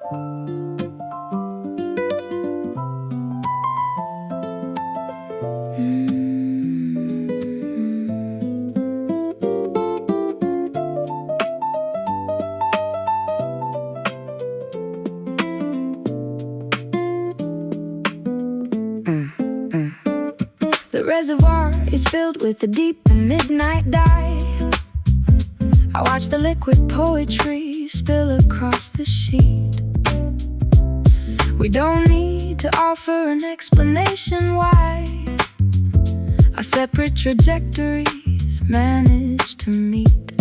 The reservoir is filled with a deep and midnight dive. I watch the liquid poetry spill across the sheet. We don't need to offer an explanation why our separate trajectories manage to meet.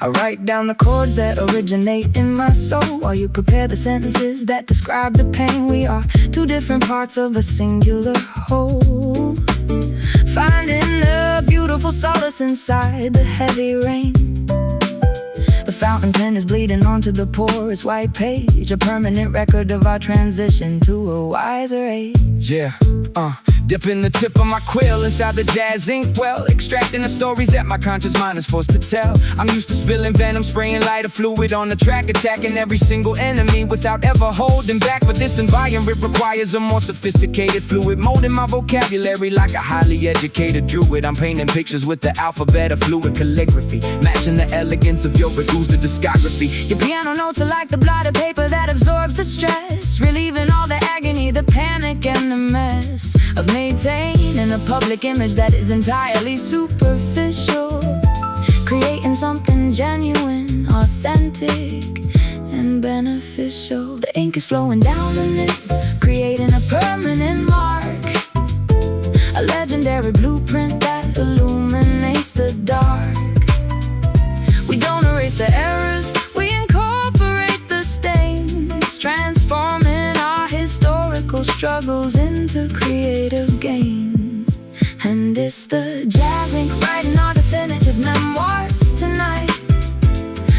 I write down the chords that originate in my soul, while you prepare the sentences that describe the pain. We are two different parts of a singular whole, finding a beautiful solace inside the heavy rain. The fountain pen is bleeding onto the porous white page, a permanent record of our transition to a wiser age. Yeah, dipping the tip of my quill inside the jazz inkwell, extracting the stories that my conscious mind is forced to tell. I'm used to spilling venom, spraying lighter fluid on the track, attacking every single enemy without ever holding back. But this environment requires a more sophisticated fluid, molding my vocabulary like a highly educated druid. I'm painting pictures with the alphabet of fluid calligraphy, matching the elegance of your reduced discography. Your piano notes are like the blotted paper that absorbs the stress, relieving all the agony, the panic, and the mess of maintaining a public image that is entirely superficial, creating something genuine, authentic, and beneficial. The ink is flowing down the nib, creating a permanent mark, a legendary blueprint that illuminates the dark. We don't erase the errors, we incorporate the stains, transforming our historical struggles into creative gains. And it's the jazz ink writing our definitive memoirs tonight,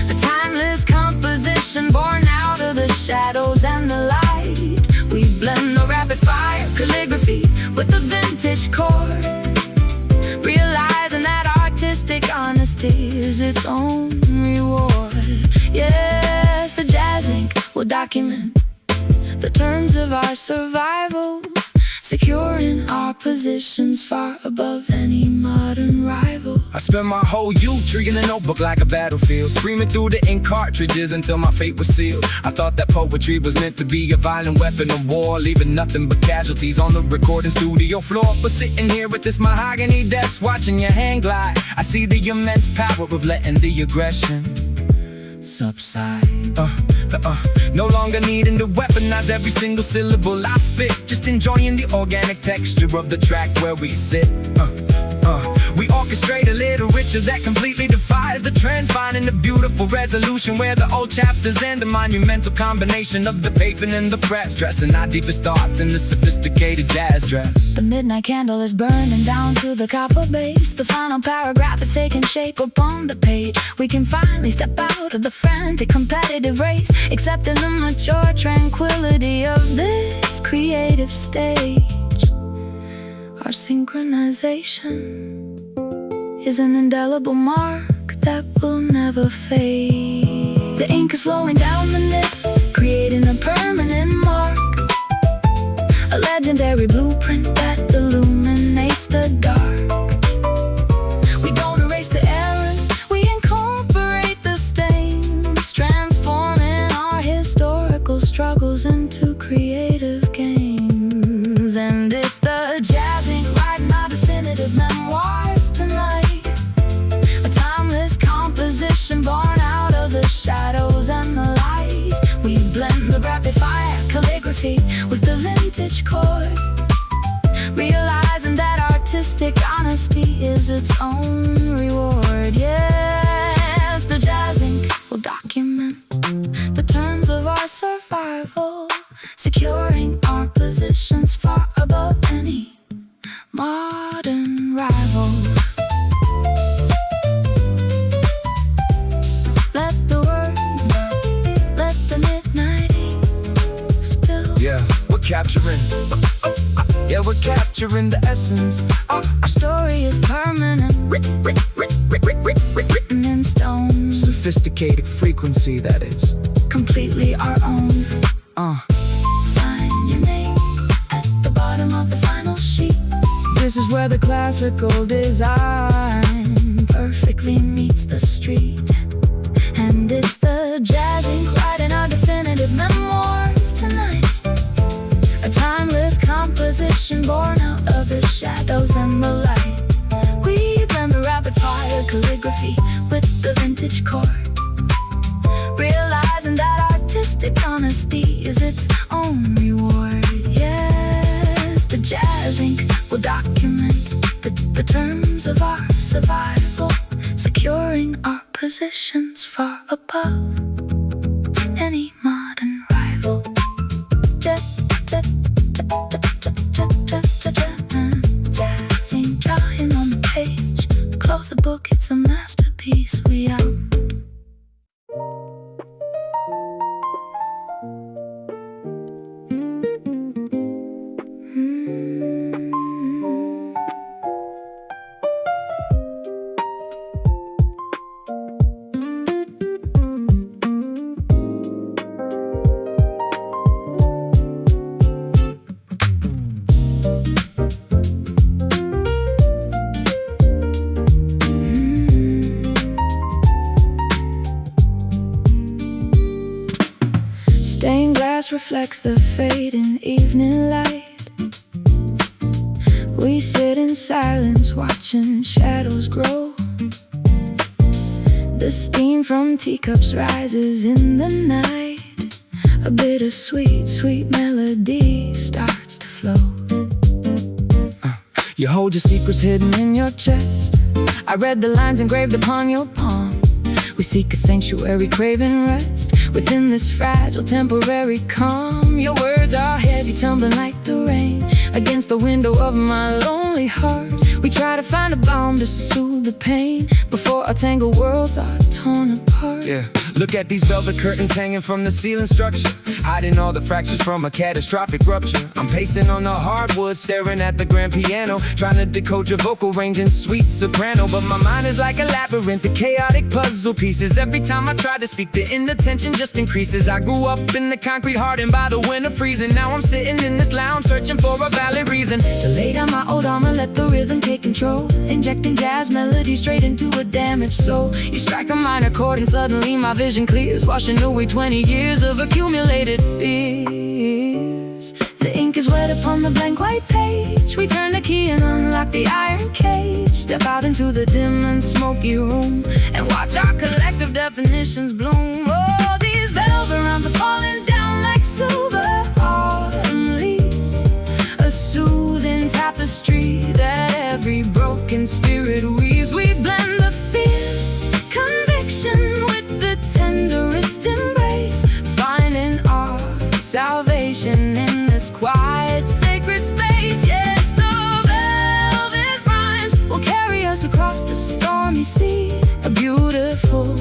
a timeless composition born out of the shadows and the light. We blend the rapid fire calligraphy with the vintage chord, realizing that artistic honesty is its own reward. Yes, the jazz ink will document the terms of our survival, securing our positions far above any modern rival. I spent my whole youth treating a notebook like a battlefield, screaming through the ink cartridges until my fate was sealed. I thought that poetry was meant to be a violent weapon of war, leaving nothing but casualties on the recording studio floor. But sitting here with this mahogany desk, watching your hand glide, I see the immense power of letting the aggression subside. No longer needing to weaponize every single syllable I spit, just enjoying the organic texture of the track where we sit. We orchestrate a literature that completely defies the trend, finding the beautiful resolution where the old chapters end, a monumental combination of the pavement and the press, dressing our deepest thoughts in the sophisticated jazz dress. The midnight candle is burning down to the copper base, the final paragraph is taking shape upon the page. We can finally step out of the frantic competitive race, accepting the mature tranquility of this creative stage. Our synchronization is an indelible mark that will never fade. The ink is flowing down the nib, creating a permanent mark, a legendary blueprint that illuminates the dark. We don't erase the errors, we incorporate the stains, transforming our historical struggles into creative gains. And it's the jazz ink writing our definitive memoirs tonight, a timeless composition born out of the shadows and the light. We blend the rapid fire calligraphy with the vintage chord, realizing that artistic honesty is its own reward. Yes, the jazz ink will document the terms of our survival, securing our positions far above any modern rival. Let the words not, let the midnight ink spill. Yeah, we're capturing the essence. Our story is permanent, written in stone. Sophisticated frequency, that is. completely our own. Sign your name at the bottom of the final sheet. This is where the classical design perfectly meets the street. And it's the jazz ink writing our definitive memoirs tonight. A timeless composition born out of the shadows and the light. We blend the rapid-fire calligraphy with the vintage chord, realizing that artistic honesty is its own reward. Yes, the jazz ink will document the terms of our survival, securing our positions far above any modern rival. Jazz ink drawing on the page. Close the book, it's a masterpiece. We out. Stained glass reflects the fading evening light. We sit in silence watching shadows grow. The steam from teacups rises in the night. A bittersweet, sweet melody starts to flow. You hold your secrets hidden in your chest. I read the lines engraved upon your palm. We seek a sanctuary, craving rest within this fragile, temporary calm. Your words are heavy, tumbling like the rain against the window of my lonely heart. We try to find a balm to soothe the pain before our tangled worlds are torn apart. Yeah, look at these velvet curtains hanging from the ceiling structure, hiding all the fractures from a catastrophic rupture. I'm pacing on the hardwood, staring at the grand piano, trying to decode your vocal range in sweet soprano. But my mind is like a labyrinth of chaotic puzzle pieces. Every time I try to speak, the inattention just increases. I grew up in the concrete, hardened by the winter freezing. Now I'm sitting in this lounge, searching for a valid reason to lay down my old armor, let the rhythm take control, injecting jazz melody straight into a damaged soul. You strike a minor chord and suddenly my vision clears, washing away 20 years of accumulated fears. The ink is wet upon the blank white page. We turn the key and unlock the iron cage. Step out into the dim and smoky room and watch our collective definitions bloom. Oh, these velvet rounds are falling down like silver autumn leaves, a soothing tapestry that every broken spirit weaves. We blend the fierce conviction with the tenderest embrace, finding our salvation in this quiet, sacred space. Yes, the velvet rhymes will carry us across the stormy sea, a beautiful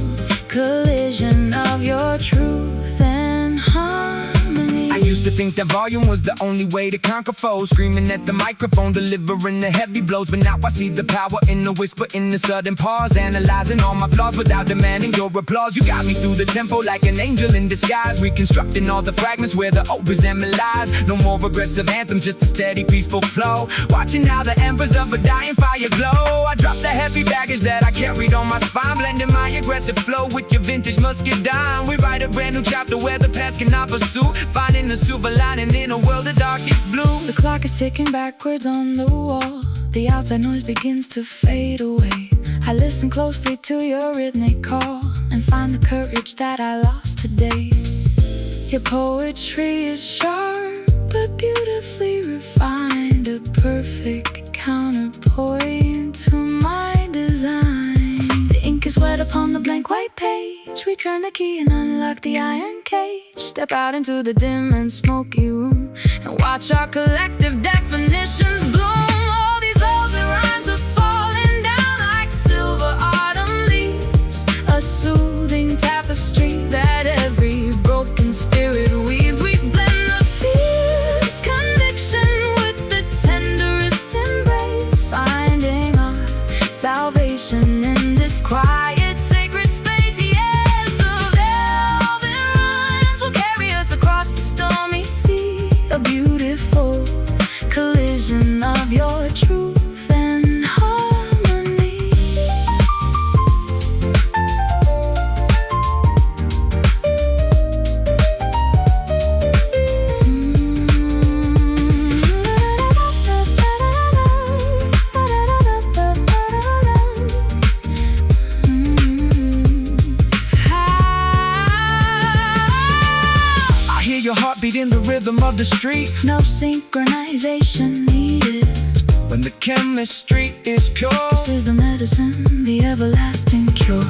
collision of your truth and harmony. I used to think that volume was the only way to conquer foes, screaming at the microphone, delivering the heavy blows. But now I see the power in the whisper, in the sudden pause, analyzing all my flaws without demanding your applause. You got me through the tempo like an angel in disguise, reconstructing all the fragments where the old resentment lies. No more aggressive anthems, just a steady, peaceful flow, watching how the embers of a dying fire glow. I drop the heavy baggage that I carried on my spine, blending my aggressive flow with your vintage muscadine. We write a brand new chapter where the past cannot pursue, finding the silver lining in a world of darkest blue. The clock is ticking backwards on the wall. The outside noise begins to fade away. I listen closely to your rhythmic call and find the courage that I lost today. Your poetry is sharp but beautifully refined, a perfect counterpoint to my design. The ink is wet upon the blank white page. We turn the key and unlock the iron cage. Step out into the dim and smoky room and watch our collective definitions bloom. All these velvet rhymes are falling down like silver autumn leaves, a soothing tapestry that every broken spirit weaves. We blend the fierce conviction with the tenderest embrace, finding our salvation in this quiet, sacred space. Yes, the velvet rhymes beat in the rhythm of the street. No synchronization needed. When the chemistry is pure, this is the medicine, the everlasting cure.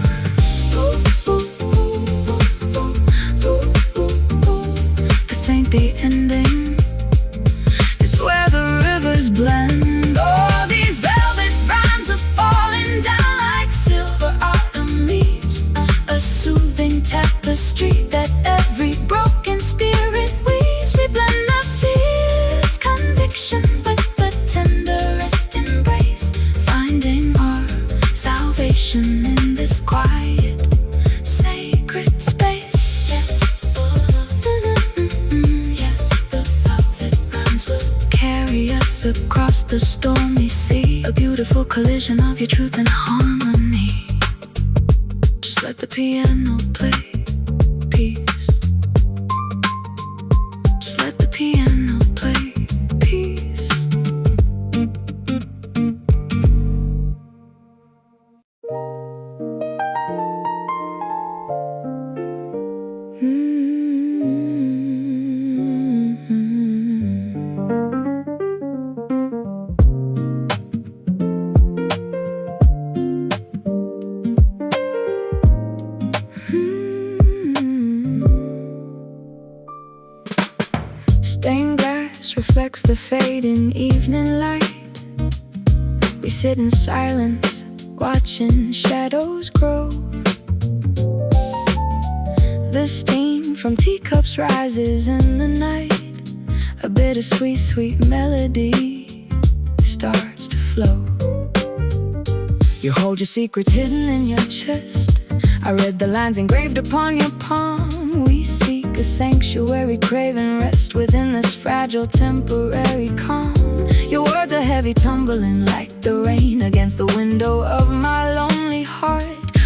This ain't the ending, it's where the rivers blend. All these velvet rhymes are falling down like silver autumn leaves, a soothing tapestry that every broken spirit weaves. We blend the fierce conviction with the tenderest embrace, finding our salvation in this quiet, sacred space. Yes, yes, the velvet rhymes will carry us across the stormy sea, a beautiful collision of your truth and harmony. Just let the piano play peace. Just let the piano play peace. Stained glass reflects the fading evening light. We sit in silence, watching shadows grow. The steam from teacups rises in the night. A bittersweet, sweet melody starts to flow. You hold your secrets hidden in your chest. I read the lines engraved upon your palm. We seek a sanctuary, craving rest within this fragile, temporary calm. Your words are heavy, tumbling like the rain against the window of my lonely heart.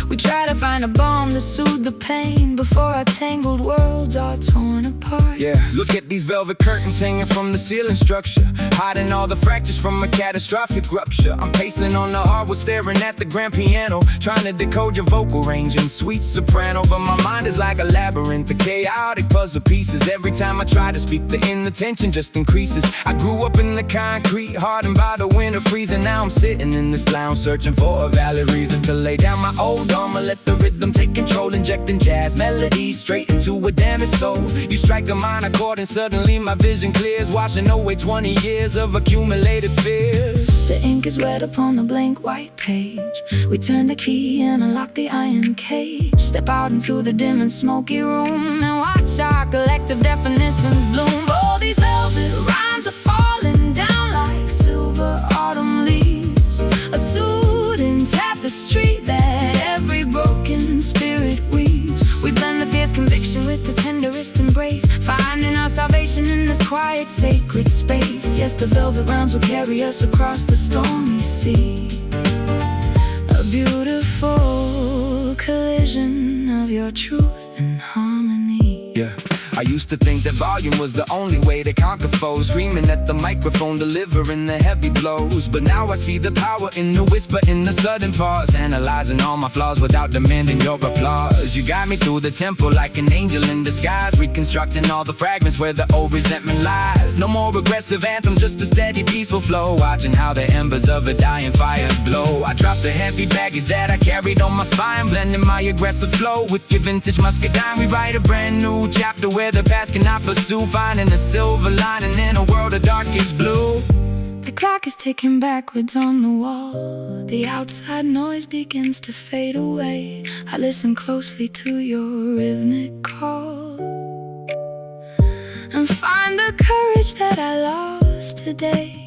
We try to find a balm to soothe the pain before our tangled worlds are torn apart. Yeah, look at these velvet curtains hanging from the ceiling structure, hiding all the fractures from a catastrophic rupture. I'm pacing on the hardwood, staring at the grand piano, trying to decode your vocal range in sweet soprano. But my mind is like a labyrinth of chaotic puzzle pieces. Every time I try to speak, the inattention just increases. I grew up in the concrete, hardened by the winter freezing. Now I'm sitting in this lounge, searching for a valid reason to lay down my old armor, let the rhythm take control, injecting jazz melodies straight into a damaged soul. You strike a minor chord and suddenly my vision clears, washing away 20 years of accumulated fears. The ink is wet upon the blank white page. We turn the key and unlock the iron cage. Step out into the dim and smoky room and watch our collective definitions bloom. All these velvet rhymes are falling down like silver autumn leaves, a soothing tapestry that every broken spirit weaves. We blend the fierce conviction with the tenderest embrace, finding our salvation in this quiet, sacred space. Yes, the velvet rhymes will carry us across the stormy sea, a beautiful collision of your truth and harmony. Yeah, I used to think that volume was the only way to conquer foes, screaming at the microphone, delivering the heavy blows. But now I see the power in the whisper, in the sudden pause, analyzing all my flaws without demanding your applause. You guide me through the tempo like an angel in disguise, reconstructing all the fragments where the old resentment lies. No more aggressive anthems, just a steady, peaceful flow, watching how the embers of a dying fire glow. I drop the heavy baggage that I carried on my spine, blending my aggressive flow with your vintage muscadine. We write a brand new chapter where the past cannot pursue, finding a silver lining in a world of darkest blue. The clock is ticking backwards on the wall. The outside noise begins to fade away. I listen closely to your rhythmic call and find the courage that I lost today.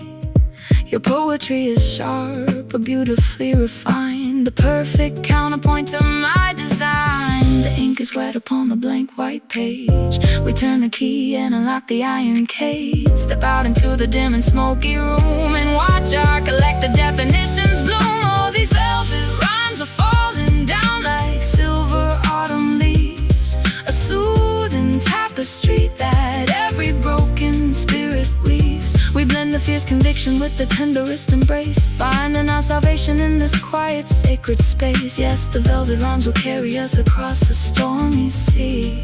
Your poetry is sharp, but beautifully refined, the perfect counterpoint to my design. The ink is wet upon the blank white page. We turn the key and unlock the iron cage. Step out into the dim and smoky room and watch our collective definitions bloom. All these velvet rhymes are falling down like silver autumn leaves, a soothing tapestry that every broken spirit weaves. We blend the fierce conviction with the tenderest embrace, finding our salvation in this quiet, sacred space. Yes, the velvet rhymes will carry us across the stormy sea,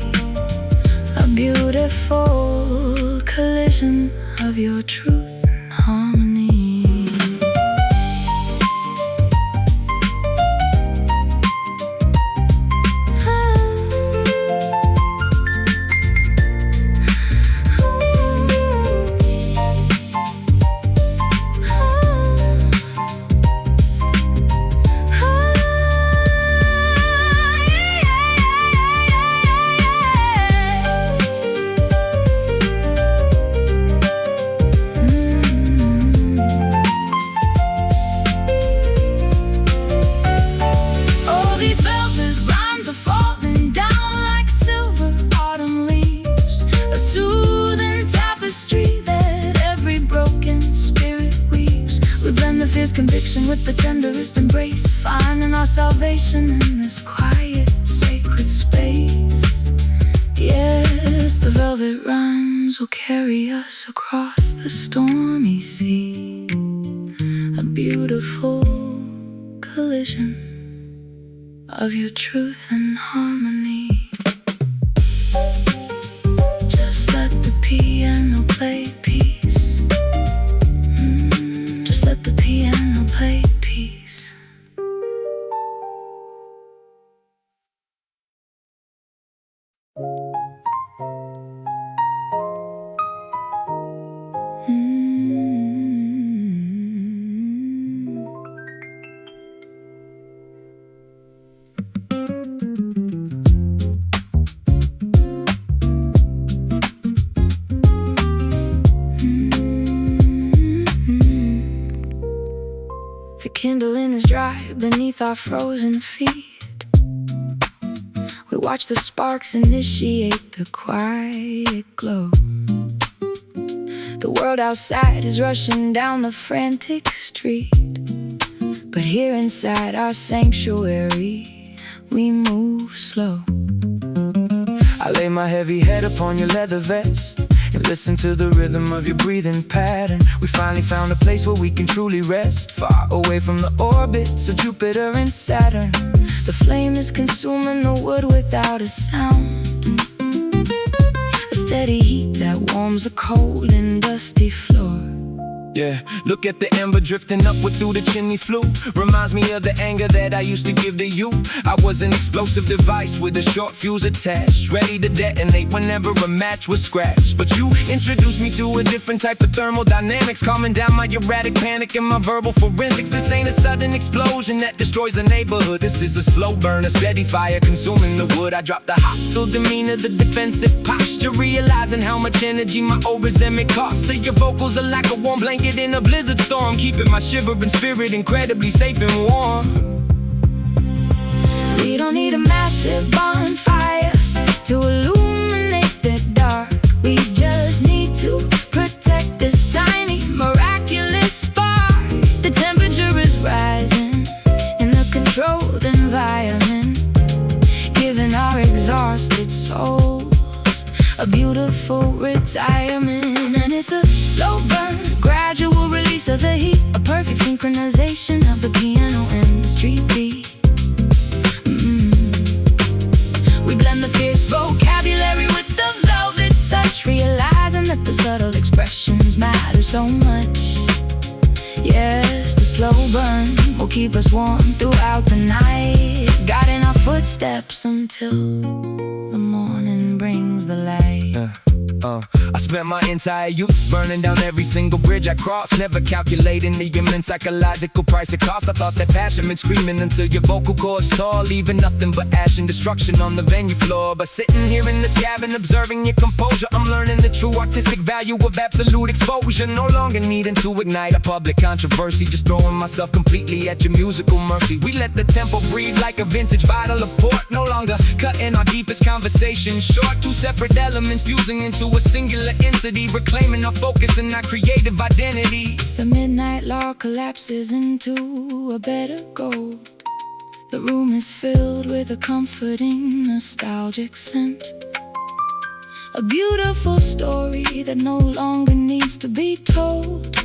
A beautiful collision of your truth and harmony. Conviction with the tenderest embrace, finding our salvation in this quiet, sacred space. Yes, the velvet rhymes will carry us across the stormy sea. A beautiful collision of your truth and harmony. Just let the piano play peace. Just let the piano play peace. The kindling is dry beneath our frozen feet. We watch the sparks initiate the quiet glow. The world outside is rushing down the frantic street, but here inside our sanctuary, we move slow. I lay my heavy head upon your leather vest and listen to the rhythm of your breathing pattern. We finally found a place where we can truly rest, far away from the orbits of Jupiter and Saturn. The flame is consuming the wood without a sound, a steady heat that warms a cold and dusty floor. Yeah, look at the ember drifting upward through the chimney flue. Reminds me of the anger that I used to give to you. I was an explosive device with a short fuse attached, ready to detonate whenever a match was scratched. But you introduced me to a different type of thermodynamics, calming down my erratic panic and my verbal forensics. This ain't a sudden explosion that destroys the neighborhood. This is a slow burn, a steady fire consuming the wood. I dropped the hostile demeanor, the defensive posture, realizing how much energy my resentment costs. Your vocals are like a warm blanket in a blizzard storm, keeping my shivering spirit incredibly safe and warm. We don't need a massive bonfire to illuminate the dark. We just need to protect this tiny, miraculous spark. The temperature is rising in a controlled environment, giving our exhausted souls a beautiful retirement. And it's a slow burn, gradual release of the heat, a perfect synchronization of the piano and the street beat. We blend the fierce vocabulary with the velvet touch, realizing that the subtle expressions matter so much. Yes, the slow burn will keep us warm throughout the night, guiding our footsteps until the morning brings the light. I spent my entire youth burning down every single bridge I crossed, never calculating the immense psychological price it cost. I thought that passion meant screaming until your vocal cords tore, leaving nothing but ash and destruction on the venue floor. But sitting here in this cabin, observing your composure, I'm learning the true artistic value of absolute exposure. No longer needing to ignite a public controversy, just throwing myself completely at your musical mercy. We let the tempo breathe like a vintage bottle of port, no longer cutting our deepest conversations short. Two separate elements fusing into a singular entity, reclaiming our focus and our creative identity. The midnight law collapses into a bed of gold. The room is filled with a comforting, nostalgic scent, a beautiful story that no longer needs to be told.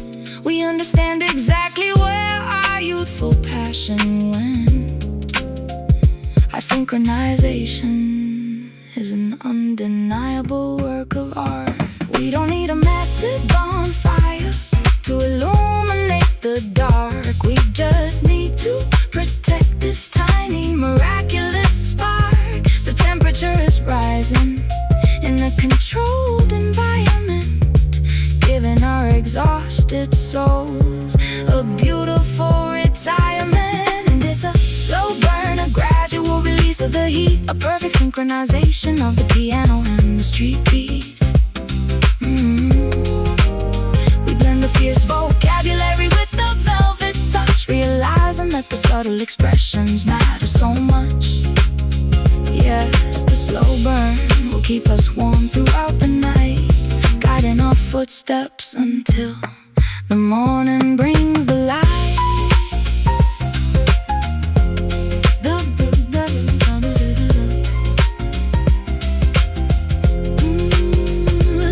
We understand exactly where our youthful passion went. Our synchronization is an undeniable work of art. We don't need a massive bonfire to illuminate the dark. We just need to protect this tiny, miraculous spark. The temperature is rising in a controlled environment, giving our exhausted souls a beautiful retirement. And it's a slow burn, a gradual release of the heat, a perfect synchronization of the piano and the street beat. We blend the fierce vocabulary with the velvet touch, realizing that the subtle expressions matter so much. Yes, the slow burn will keep us warm throughout the night, guiding our footsteps until the morning brings the light.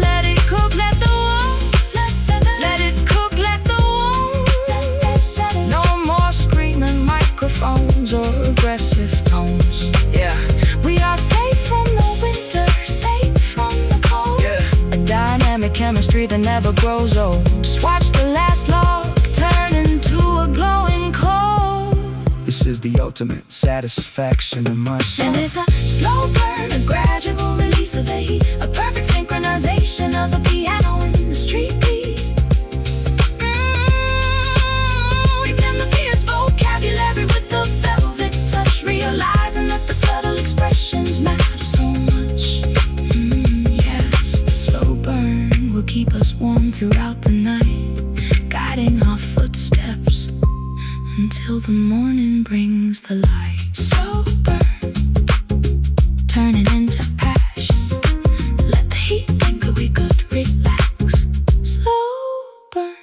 Let it cook, let the warmth, let it cook, let the warmth. No more screaming microphones or aggressive tones. Yeah, we are safe from the winter, safe from the cold. Yeah, a dynamic chemistry that never grows old. Just watch the last log turn into a glowing coal. This is the ultimate satisfaction of my soul. And it's a slow burn, a gradual release of the heat, a perfect synchronization of the piano and the street beat. We blend the fierce vocabulary with the velvet touch, realizing that the subtle expressions matter so much. Yes, the slow burn will keep us warm throughout the night, guiding our footsteps until the morning brings the light. Slow burn, turning into passion. Let the heat think that we could relax. Slow burn.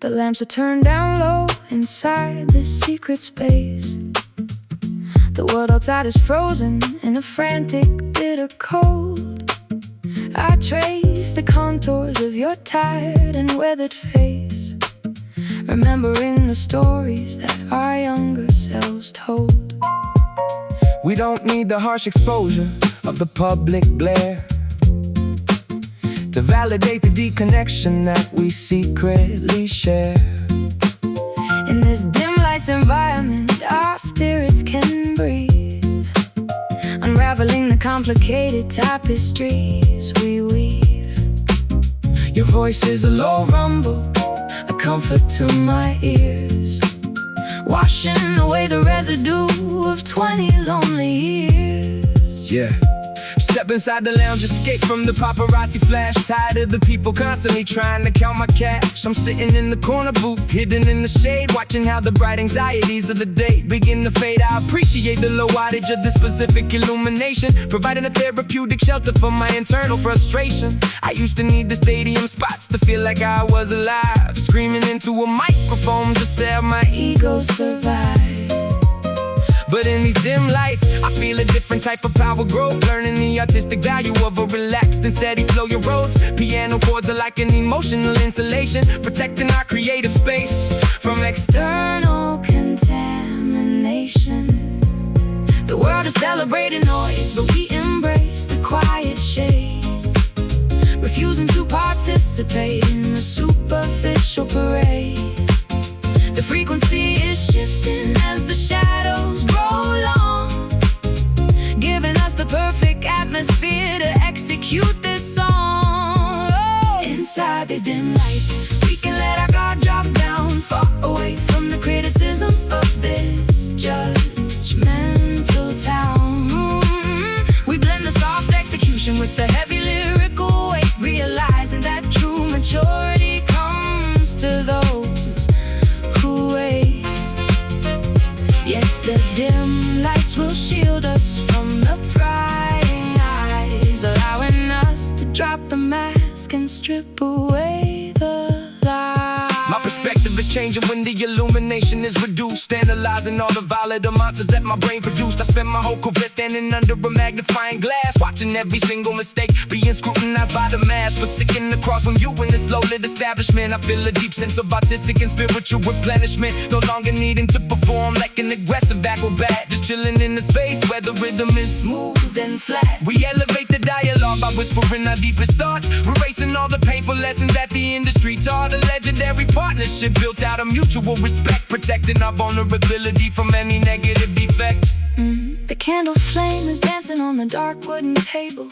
The lamps are turned down low inside this secret space. The world outside is frozen in a frantic, bitter cold. I trace the contours of your tired and weathered face, remembering the stories that our younger selves told. We don't need the harsh exposure of the public glare to validate the deep connection that we secretly share. In this dim lights environment, our spirits can breathe, unraveling the complicated tapestries we weave. Your voice is a low rumble, A comfort to my ears, washing away the residue of 20 lonely years. yeah. Step inside the lounge, escape from the paparazzi flash. Tired of the people constantly trying to count my cash. I'm sitting in the corner booth, hidden in the shade, watching how the bright anxieties of the day begin to fade. I appreciate the low wattage of this specific illumination, providing a therapeutic shelter for my internal frustration. I used to need the stadium spots to feel like I was alive, screaming into a microphone just to have my Ego survive. But in these dim lights, I feel a different type of power grow, learning the artistic value of a relaxed and steady flow. Your roads, piano chords are like an emotional insulation, protecting our creative space from External contamination. The world is celebrating noise, but we embrace the quiet shade, refusing to participate in the superficial parade. The frequency is shifting as the shadows grow long, giving us the perfect atmosphere to execute this song. Oh, inside these dim lights, we can let our guard drop down, far away from the criticism of this judgmental town. We blend the soft execution with the heavy lyrical weight, realizing that true maturity comes to those who wait. Yes, the dim lights will shield us from the prying eyes, allowing us to drop the mask and strip away the lie. My Perspective is changing when the illumination is reduced. Analyzing all the volatile monsters that my brain produced. I spend my whole career standing under a magnifying glass, watching every single mistake being scrutinized by the mass. But sitting across from you in this low-lit establishment, I feel a deep sense of artistic and spiritual replenishment. No longer needing to perform like an aggressive acrobat, just chilling in the space where the rhythm is smooth and flat. We elevate the dialogue by whispering our deepest thoughts, erasing all the painful lessons that the industry taught. A legendary partnership built out of mutual respect, protecting our vulnerability from any negative defect. The candle flame is dancing on the dark wooden table.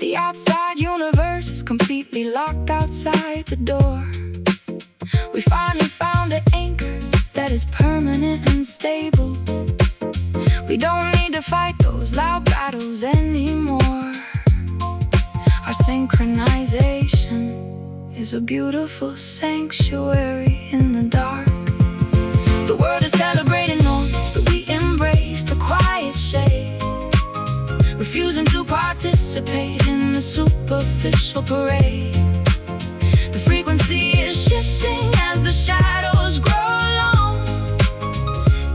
The outside universe is completely locked outside the door. We finally found an anchor that is permanent and stable. We don't need to fight those loud battles anymore. Our synchronization is a beautiful sanctuary in the dark. The world is celebrating noise, but we embrace the quiet shade, refusing to participate in the superficial parade. The frequency is shifting as the shadows grow long,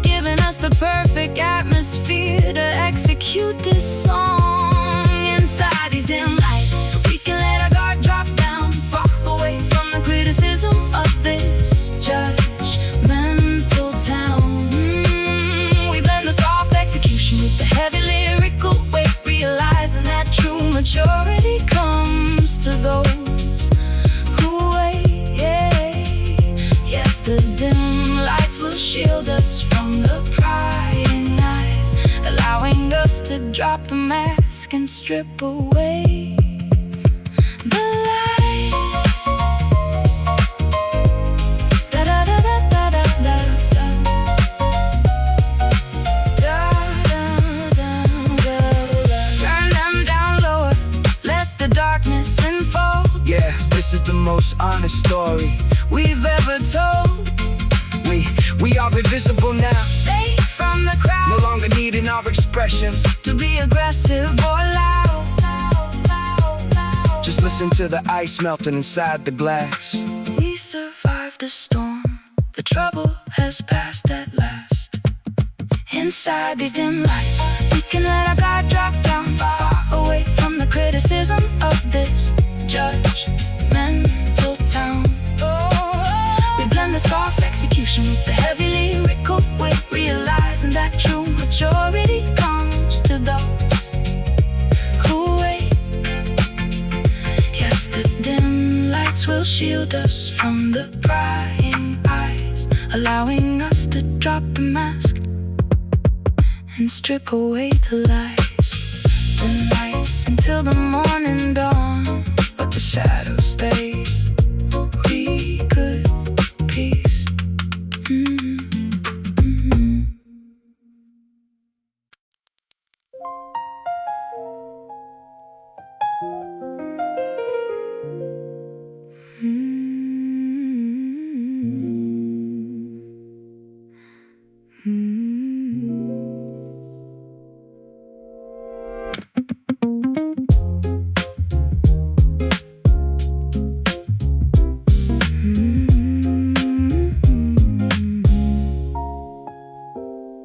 giving us the perfect atmosphere to execute this song. Inside these dim lights, we can let our guard drop down, far away from the criticism of this judgmental town. We blend the soft execution with the heavy lyrical weight, realizing that true maturity comes to those who wait. Yes, the dim lights will shield us from the prying eyes, allowing us to drop the mask and strip away the lights. Da da da da da da da da da da. Turn them down lower, let the darkness unfold. Yeah, this is the most honest story We've ever told. We are invisible now, Safe from the crowd, no longer needing our expressions. to be aggressive or loud. Just listen to the ice melting inside the glass. We survived the storm, the trouble has passed at last. Inside these dim lights, we can let our guard drop down, far away from the criticism of this judgmental town. We blend the soft execution with the heavy lyrical weight, realizing that true maturity comes to those who wait. Yes, the dim lights will shield us from the prying eyes, allowing us to drop the mask and strip away the lies. The nights until the morning dawn, but the shadows stay. We could peace.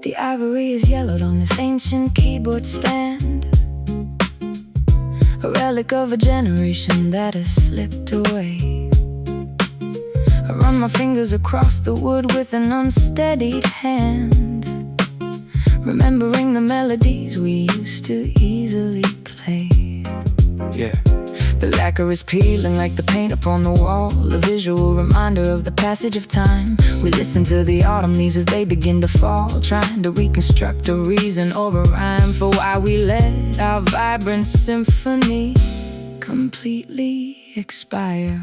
The ivory is yellowed on this ancient keyboard stand, a relic of a generation that has slipped away. I run my fingers across the wood with an unsteadied hand, remembering the melodies we used to easily play. Yeah. The lacquer is peeling like the paint upon the wall, a visual reminder of the passage of time. We listen to the autumn leaves as they begin to fall, trying to reconstruct a reason or a rhyme for why we let our vibrant symphony completely expire.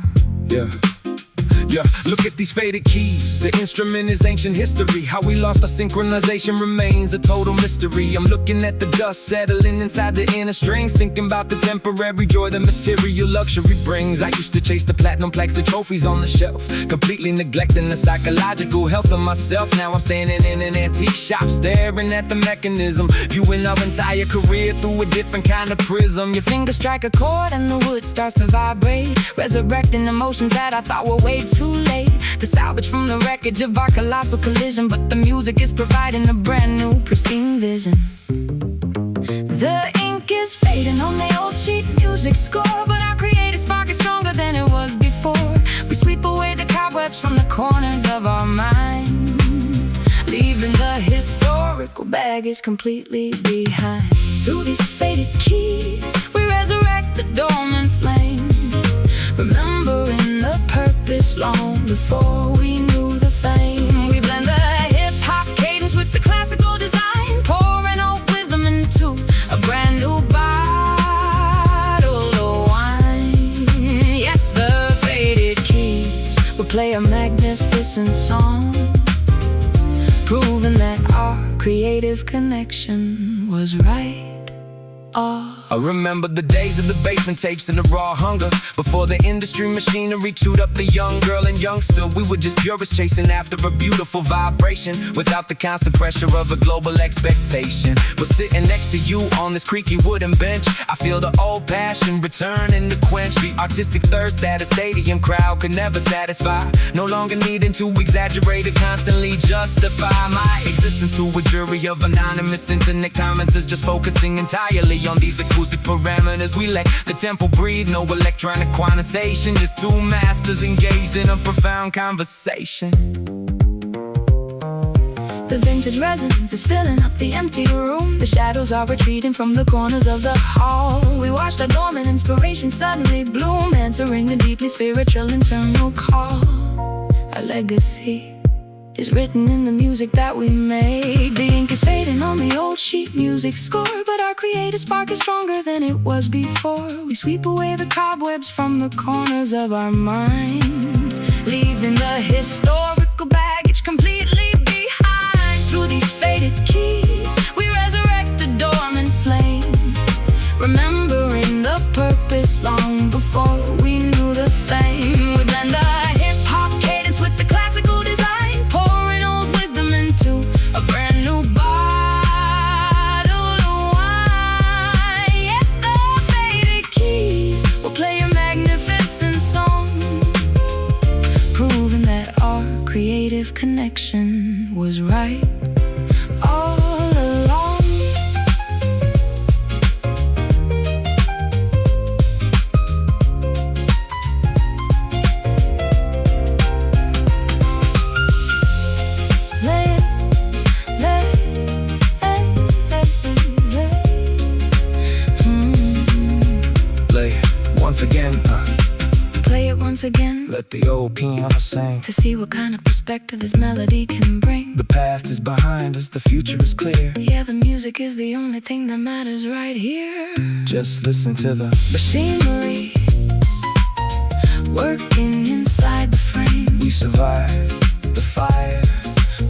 Yeah, look at these faded keys. The instrument is ancient history. How we lost our synchronization remains a total mystery. I'm looking at the dust settling inside the inner strings, thinking about the temporary joy the material luxury brings. I used to chase the platinum plaques, the trophies on the shelf, completely neglecting the psychological health of myself. Now I'm standing in an antique shop, staring at the mechanism, viewing our entire career through a different kind of prism. Your fingers strike a chord and the wood starts to vibrate, resurrecting emotions that I thought were way too too late to salvage from the wreckage of our colossal collision. But the music is providing a brand new, pristine vision. The ink is fading on the old sheet music score, but our creative spark is stronger than it was before. We sweep away the cobwebs from the corners of our mind, leaving the historical baggage completely behind. Through these faded keys, we resurrect the dormant flame, remembering the purpose long before we knew the fame. We blend the hip-hop cadence with the classical design, pouring old wisdom into a brand new bottle of wine. Yes, the faded keys will play a magnificent song, proving that our creative connection was right. I remember the days of the basement tapes and the raw hunger, before the industry machinery chewed up the young girl and youngster. We were just purists chasing after a beautiful vibration, without the constant pressure of a global expectation. But sitting next to you on this creaky wooden bench, I feel the old passion returning to quench the artistic thirst that a stadium crowd could never satisfy. No longer needing to exaggerate or constantly justify my existence to a jury of anonymous internet commenters, just focusing entirely on these acoustic parameters. We let the tempo breathe, no electronic quantization, just two masters engaged in a profound conversation. The vintage resonance is filling up the empty room. The shadows are retreating from the corners of the hall. We watched our dormant inspiration suddenly bloom, answering the deeply spiritual internal call. Our legacy is written in the music that we made. The ink is fading on the old sheet music score, but our creative spark is stronger than it was before. We sweep away the cobwebs from the corners of our mind, leaving the historical baggage completely behind. Through these faded keys, we resurrect the dormant flame, remembering the purpose long before we knew the fame. We blend the hip-hop cadence with the classical design, pouring old wisdom into a brand new bottle of wine. Yes, the faded keys will play a magnificent song, proving that our creative connection was right all along. Once again, Play it once again, let the old piano sing, to see what kind of perspective this melody can bring. the past is behind us, the future is clear. Yeah, the music is the only thing that matters right here. Just listen to the Machinery working inside the frame. we survived the fire.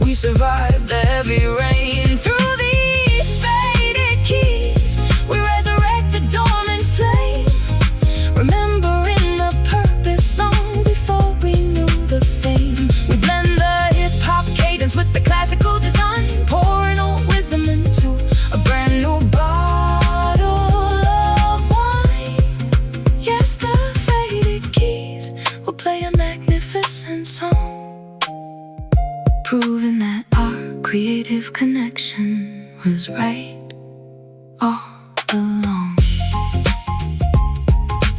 We survived the heavy rain. Through these faded keys, we resurrect the dormant flame, remembering the purpose long before we knew the fame. We blend the hip-hop cadence with the classical design, pouring old wisdom into a brand new bottle of wine. Yes, the faded keys will play a magnificent song, proving that our creative connection was right all along.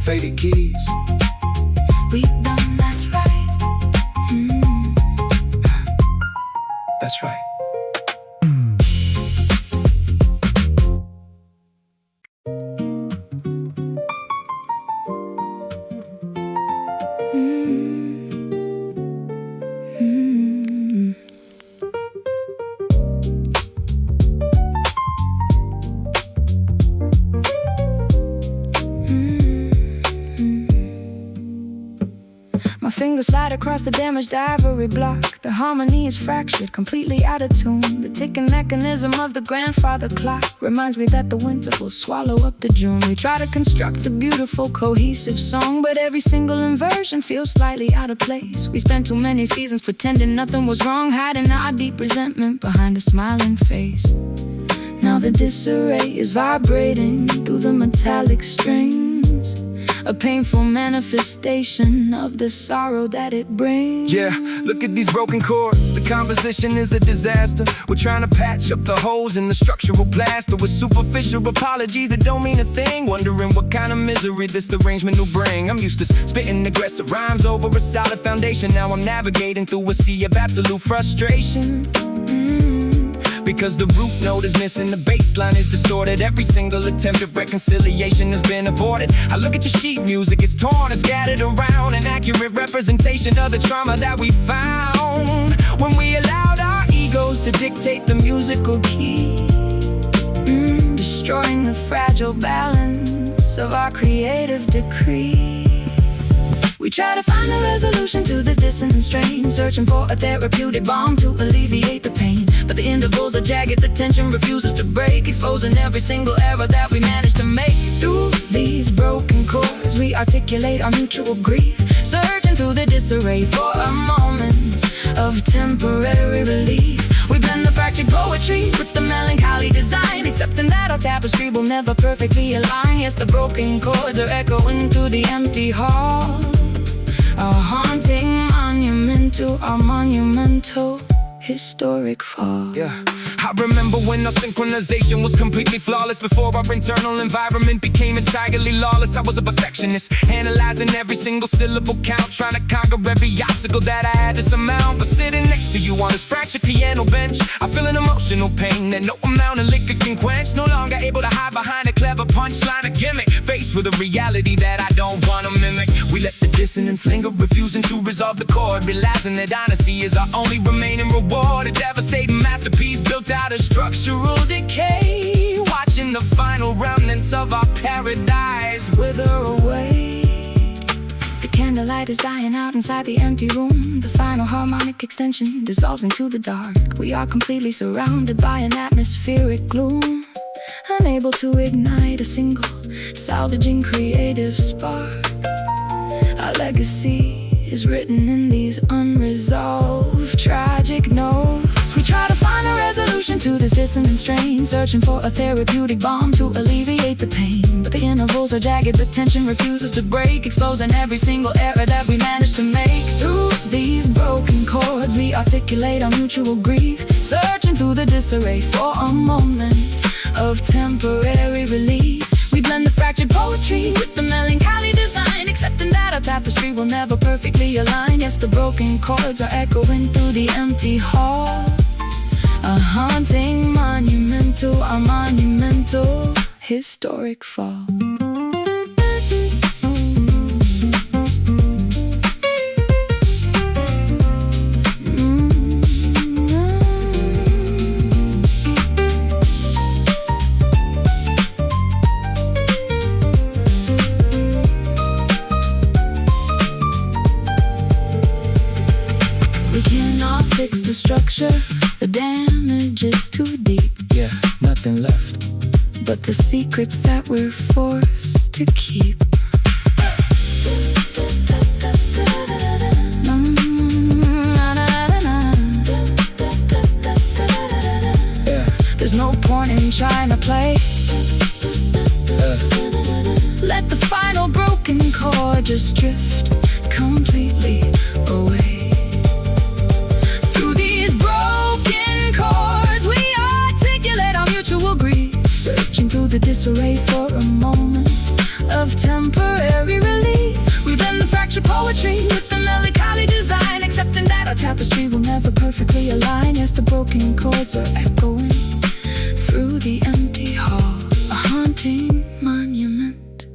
Faded keys, We done, that's right. that's right. My fingers slide across the damaged ivory block. The harmony is fractured, completely out of tune. The ticking mechanism of the grandfather clock reminds me that the winter will swallow up the June. We try to construct a beautiful, cohesive song, but every single inversion feels slightly out of place. We spent too many seasons pretending nothing was wrong, hiding our deep resentment behind a smiling face. Now the disarray is vibrating through the metallic strings. a painful manifestation of the sorrow that it brings. Yeah, look at these broken chords. The composition is a disaster. We're trying to patch up the holes in the structural plaster with superficial apologies that don't mean a thing. Wondering what kind of misery this arrangement will bring. I'm used to spitting aggressive rhymes over a solid foundation. Now I'm navigating through a sea of absolute frustration. Because the root note is missing, the bass line is distorted. Every single attempt at reconciliation has been aborted. I look at your sheet music, it's torn and scattered around, an accurate representation of the trauma that we found when we allowed our egos to dictate the musical key, destroying the fragile balance of our creative decree. We try to find a resolution to this dissonant strain, searching for a therapeutic balm to alleviate the pain. But the intervals are jagged, the tension refuses to break, exposing every single error that we managed to make. Through these broken chords, we articulate our mutual grief, searching through the disarray for a moment of temporary relief. We blend the fractured poetry with the melancholy design, accepting that our tapestry will never perfectly align. Yes, the broken chords are echoing through the empty hall, a haunting monument to our monumental historic fall. Yeah, I remember when our synchronization was completely flawless. Before our internal environment became entirely lawless, I was a perfectionist, analyzing every single syllable count, trying to conquer every obstacle that I had to surmount. But sitting next to you on this fractured piano bench, I feel an emotional pain that no amount of liquor can quench. No longer able to hide behind a clever punchline or gimmick, faced with a reality that I don't want to mimic. We let the dissonance linger, refusing to resolve the chord, realizing that honesty is our only remaining reward. A devastating masterpiece built out of structural decay, watching the final remnants of our paradise wither away. The candlelight is dying out inside the empty room. The final harmonic extension dissolves into the dark. We are completely surrounded by an atmospheric gloom, unable to ignite a single salvaging creative spark. Our legacy is written in these unresolved tragic notes. We try to find a resolution to this dissonant strain, searching for a therapeutic balm to alleviate the pain. But the intervals are jagged, the tension refuses to break, exposing every single error that we managed to make. Through these broken chords, we articulate our mutual grief, searching through the disarray for a moment of temporary relief. We blend the fractured poetry with the melancholy design, accepting that our tapestry will never perfectly align. Yes, the broken chords are echoing through the empty hall, a haunting monument to our monumental historic fall. Fix the structure, the damage is too deep. Yeah, nothing left but the secrets that we're forced to keep. Yeah. There's no point in trying to play. Let the final broken chord just drift completely away. Searching through the disarray for a moment of temporary relief. We blend the fractured poetry with the melancholy design, accepting that our tapestry will never perfectly align. Yes, the broken chords are echoing through the empty hall, a haunting monument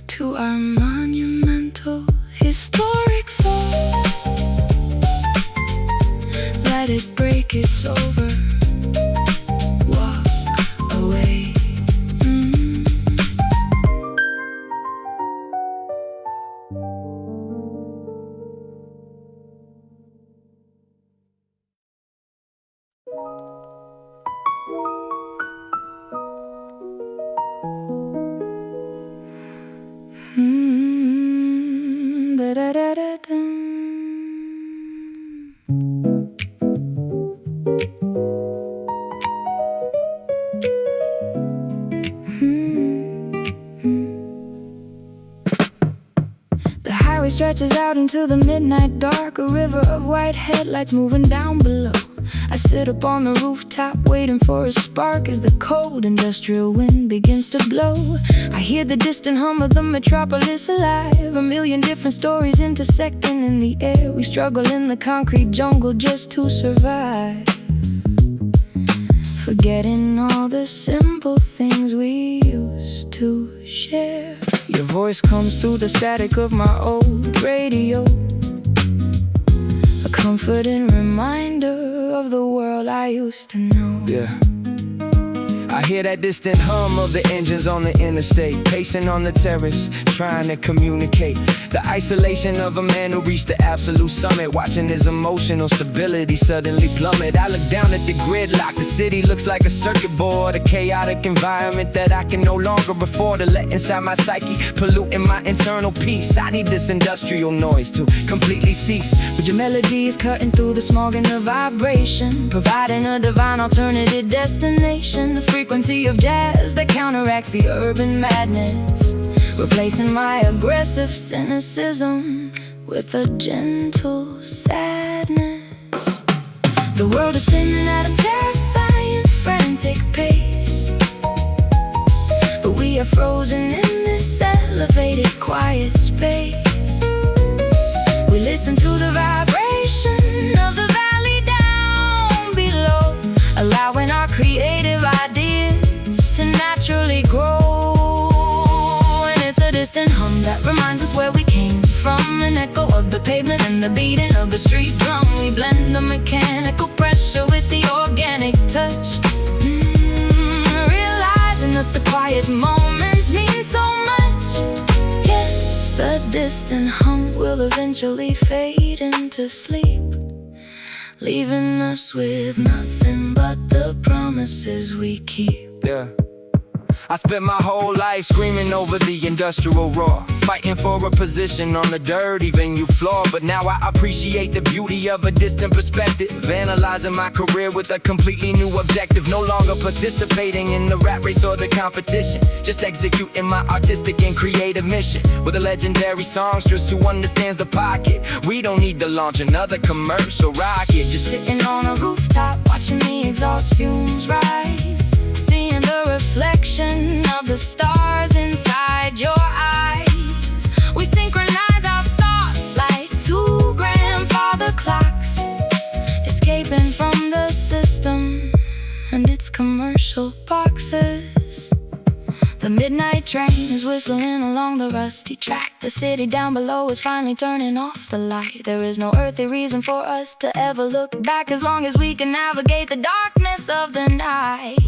to our monumental historic fall. Let it break, it's over. Walk away. stretches out into the midnight dark, a river of white headlights moving down below. I sit up on the rooftop waiting for a spark as the cold industrial wind begins to blow. I hear the distant hum of the metropolis alive, a million different stories intersecting in the air. We struggle in the concrete jungle just to survive, forgetting all the simple things we used to share. Your voice comes through the static of my old radio, a comforting reminder of the world I used to know. Yeah. I hear that distant hum of the engines on the interstate, pacing on the terrace, trying to communicate. The isolation of a man who reached the absolute summit, watching his emotional stability suddenly plummet. I look down at the gridlock, the city looks like a circuit board, a chaotic environment that I can no longer afford to let inside my psyche, polluting my internal peace. I need this industrial noise to completely cease. With your melodies cutting through the smog and the vibration, providing a divine alternative destination. The frequency of jazz that counteracts the urban madness, replacing my aggressive cynicism with a gentle sadness. The world is spinning at a terrifying, frantic pace, but we are frozen in this elevated, quiet space. We listen to the vibration of the valley down below, allowing our creative ideas to naturally grow. A distant hum that reminds us where we came from, an echo of the pavement and the beating of the street drum. We blend the mechanical pressure with the organic touch, realizing that the quiet moments mean so much. Yes, the distant hum will eventually fade into sleep, leaving us with nothing but the promises we keep. Yeah. I spent my whole life screaming over the industrial roar, fighting for a position on the dirty venue floor. But now I appreciate the beauty of a distant perspective, analyzing my career with a completely new objective. No longer participating in the rat race or the competition, just executing my artistic and creative mission. With a legendary songstress who understands the pocket, we don't need to launch another commercial rocket. Just sitting on a rooftop, watching the exhaust fumes rise, seeing the reflection of the stars inside your eyes. We synchronize our thoughts like two grandfather clocks, escaping from the system and its commercial boxes. The midnight train is whistling along the rusty track. The city down below is finally turning off the light. There is no earthly reason for us to ever look back, as long as we can navigate the darkness of the night.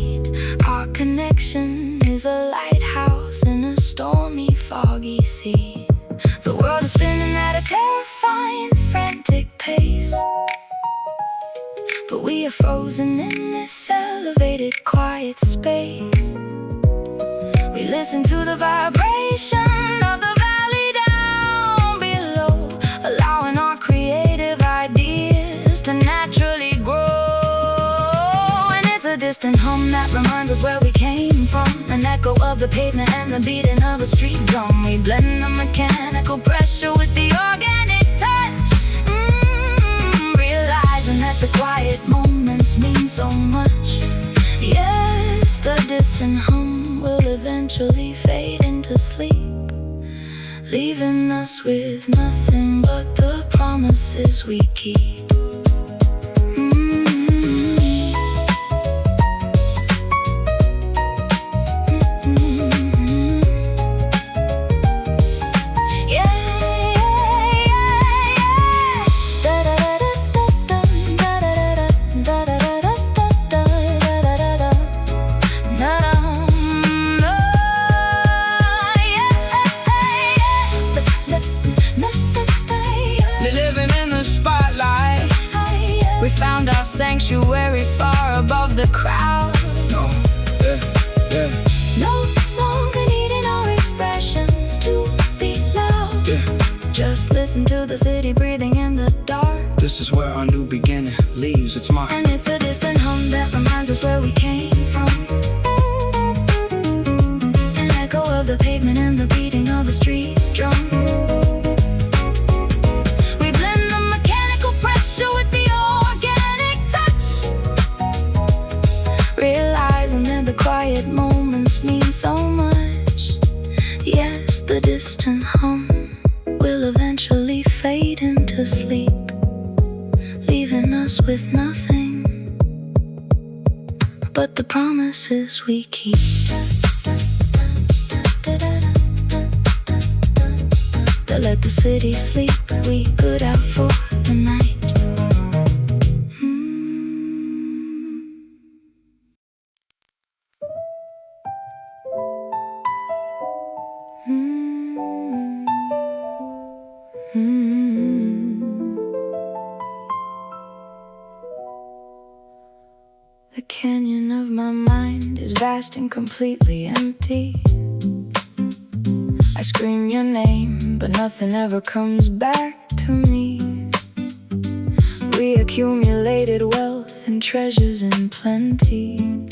Our connection is a lighthouse in a stormy, foggy sea. The world is spinning at a terrifying, frantic pace, but we are frozen in this elevated, quiet space. We listen to the vibration of the valley down below, allowing our creative ideas to naturally grow. And it's a distant hum that reminds us where we came from, an echo of the pavement and the beating of a street drum. We blend the mechanical pressure with the organic touch, realizing that the quiet moments mean so much. Yes, the distant hum will eventually fade into sleep, leaving us with nothing but the promises we keep. We found our sanctuary far above the crowd. No longer needing our expressions to be loud. Just listen to the city breathing in the dark. This is where our new beginning leaves its mark. And it's a distant hum that reminds us where we came from, an echo of the pavement and the beating of a street drum. us with nothing but the promises we keep. That let the city sleep, we good out for the night. The canyon of my mind is vast and completely empty. I scream your name, but nothing ever comes back to me. We accumulated wealth and treasures in plenty,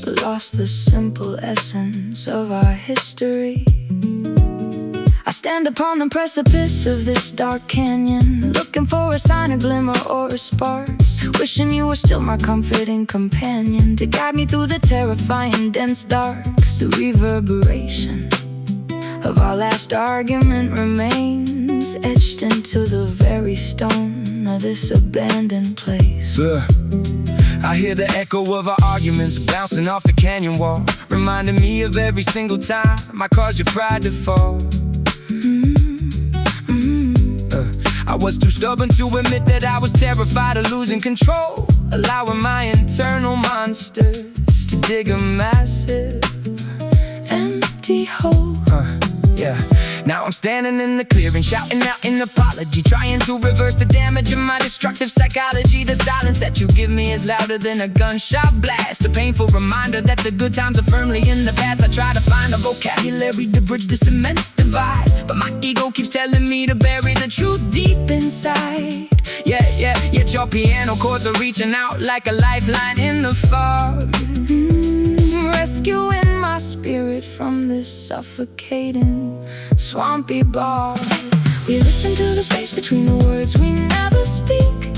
but lost the simple essence of our history. I stand upon the precipice of this dark canyon, looking for a sign, a glimmer, or a spark, wishing you were still my comforting companion to guide me through the terrifying dense dark. The reverberation of our last argument remains etched into the very stone of this abandoned place. I hear the echo of our arguments bouncing off the canyon wall, reminding me of every single time I caused your pride to fall. I was too stubborn to admit that I was terrified of losing control, allowing my internal monsters to dig a massive empty hole. Now I'm standing in the clearing, shouting out an apology, trying to reverse the damage of my destructive psychology. The silence that you give me is louder than a gunshot blast, a painful reminder that the good times are firmly in the past. I try to find a vocabulary to bridge this immense divide, but my ego keeps telling me to bury the truth deep inside. Yet your piano chords are reaching out like a lifeline in the fog, rescuing my spirit from this suffocating, swampy bog. We listen to the space between the words we never speak,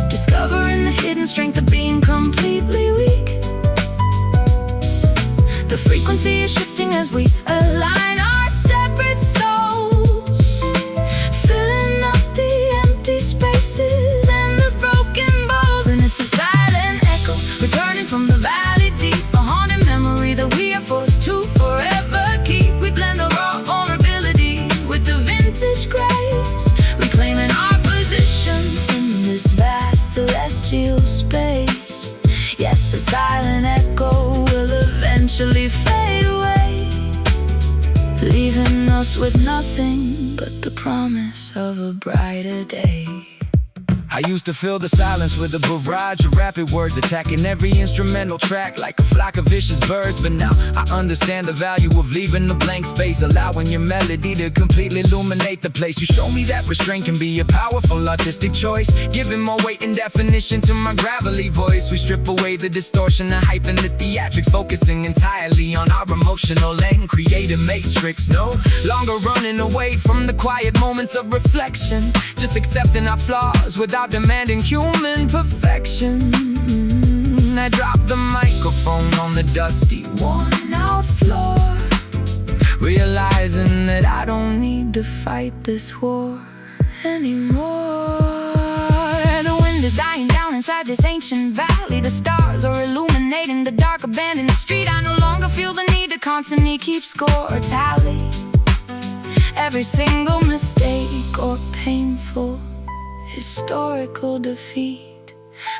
discovering the hidden strength of being completely weak. The frequency is shifting as we align our separate souls, filling up the empty spaces and the broken bowls. And it's a silent echo returning from the valley deep, a haunted memory that we are forced to forever keep. We blend the raw vulnerability with the vintage grace, reclaiming our position in this vast celestial space. Yes, the silent echo will eventually fade away, leaving us with nothing but the promise of a brighter day. I used to fill the silence with a barrage of rapid words, attacking every instrumental track like a flock of vicious birds. But now I understand the value of leaving the blank space, allowing your melody to completely illuminate the place. You show me that restraint can be a powerful artistic choice, giving more weight and definition to my gravelly voice. We strip away the distortion, the hype and the theatrics, focusing entirely on our emotional and creative matrix. No longer running away from the quiet moments of reflection, just accepting our flaws without demanding human perfection. I drop the microphone on the dusty, worn-out floor, realizing that I don't need to fight this war anymore. The wind is dying down inside this ancient valley. The stars are illuminating the dark abandoned street. I no longer feel the need to constantly keep score or tally every single mistake or painful historical defeat.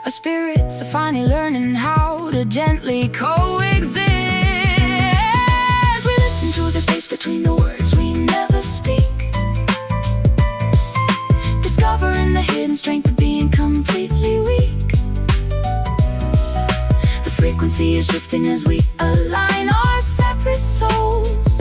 Our spirits are finally learning how to gently coexist. We listen to the space between the words we never speak, discovering the hidden strength of being completely weak. The frequency is shifting as we align our separate souls,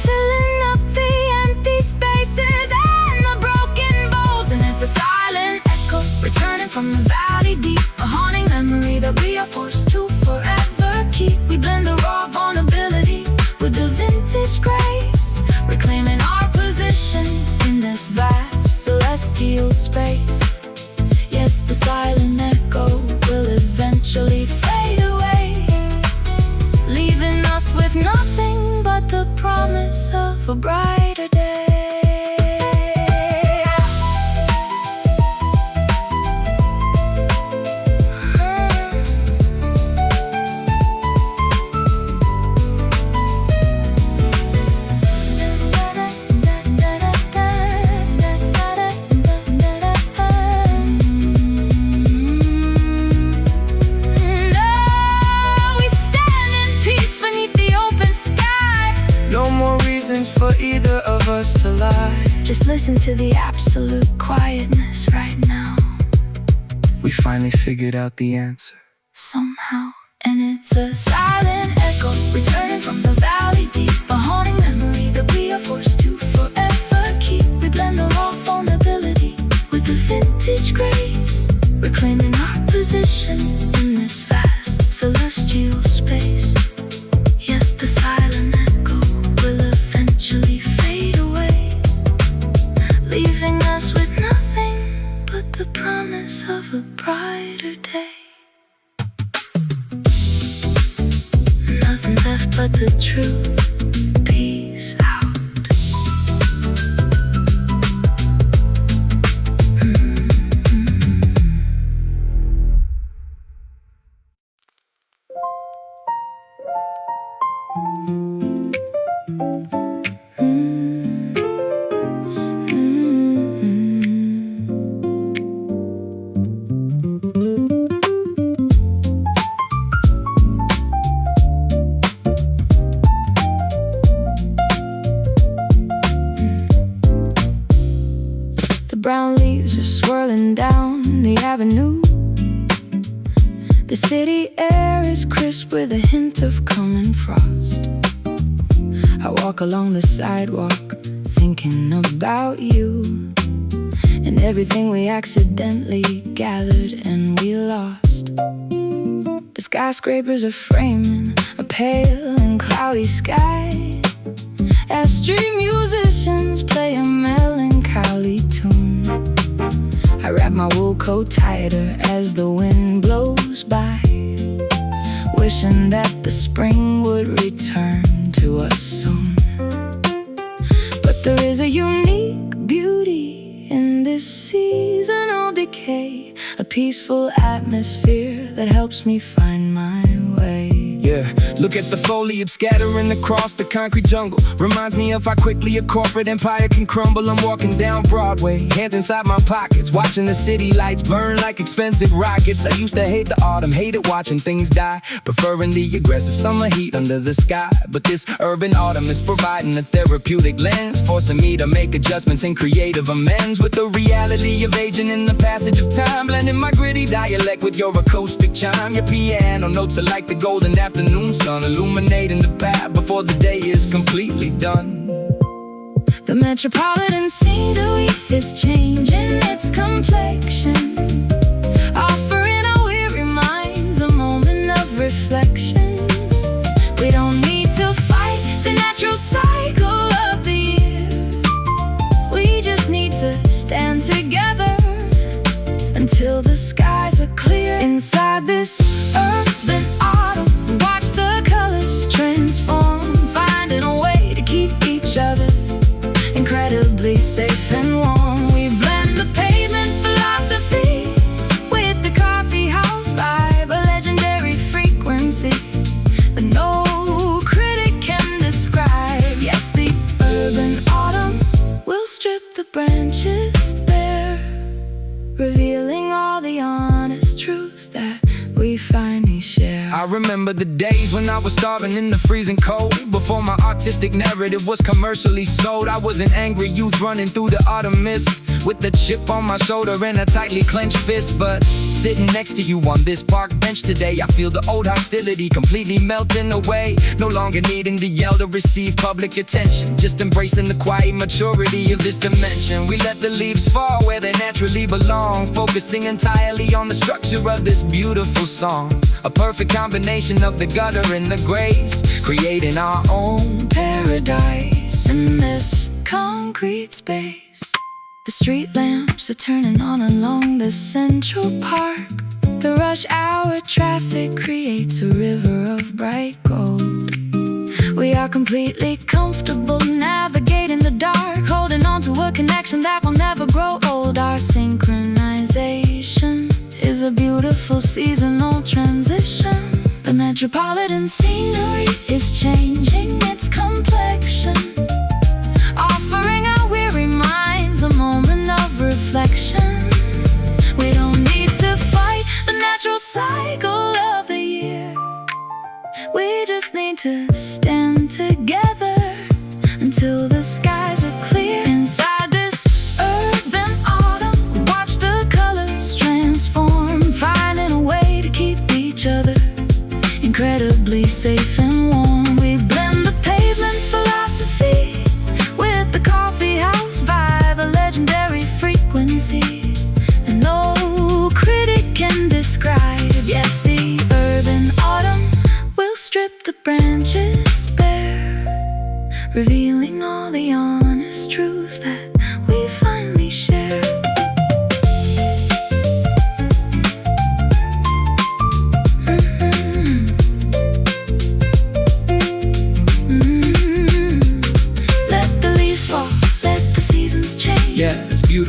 filling up the empty spaces and the broken bowls. And it's a silent echo returning from the valley deep, a haunting memory that we are forced to forever keep. We blend the raw vulnerability with the vintage grace, reclaiming our position in this vast celestial space. Yes, the silent echo will eventually fade away, leaving us with nothing but the promise of a brighter day. Just listen to the absolute quietness right now. We finally figured out the answer. Somehow. And it's a silent echo returning from the valley deep, a haunting memory that we are forced to forever keep. We blend the raw vulnerability with the vintage grace, reclaiming our position in this vast celestial space. Yes, the silent echo will eventually fade away, leaving us with nothing but the promise of a brighter day. Nothing left but the truth. Peace out. Brown leaves are swirling down the avenue. The city air is crisp with a hint of coming frost. I walk along the sidewalk thinking about you and everything we accidentally gathered and we lost. The skyscrapers are framing a pale and cloudy sky as street musicians play a melancholy tune. I wrap my wool coat tighter as the wind blows by, wishing that the spring would return to us soon. But there is a unique beauty in this seasonal decay, a peaceful atmosphere that helps me find my way. Yeah, look at the foliage scattering across the concrete jungle. Reminds me of how quickly a corporate empire can crumble. I'm walking down Broadway, hands inside my pockets, watching the city lights burn like expensive rockets. I used to hate the autumn, hated watching things die, preferring the aggressive summer heat under the sky. But this urban autumn is providing a therapeutic lens, forcing me to make adjustments and creative amends with the reality of aging in the passage of time, blending my gritty dialect with your acoustic chime. Your piano notes are like the golden afternoon sun, illuminating the path before the day is completely done. The metropolitan scenery is changing its complexion, offering our weary minds a moment of reflection. We don't need to fight the natural cycle of the year. We just need to stand together until the skies are clear. Inside this urban autumn, we watch the colors transform, finding a way to keep each other incredibly safe and warm. We blend the pavement philosophy with the Coffeehouse vibe, a legendary frequency that no critic can describe. Yes, the urban autumn will strip the branches bare, revealing all the honest truths that we finally share. I remember the days when I was starving in the freezing cold, before my artistic narrative was commercially sold. I was an angry youth running through the autumn mist, with a chip on my shoulder and a tightly clenched fist. But sitting next to you on this park bench today, I feel the old hostility completely melting away. No longer needing to yell to receive public attention, just embracing the quiet maturity of this dimension. We let the leaves fall where they naturally belong, focusing entirely on the structure of this beautiful song. A perfect combination of the gutter and the grace, creating our own paradise in this concrete space. The street lamps are turning on along the Central Park. The rush hour traffic creates a river of bright gold. We are completely comfortable navigating the dark, holding on to a connection that will never grow old. Our synchronization is a beautiful seasonal transition. The metropolitan scenery is changing its complexion, offering our weary minds a moment of reflection. We don't need to fight the natural cycle of the year. We just need to stand together until the skies are clear. Inside the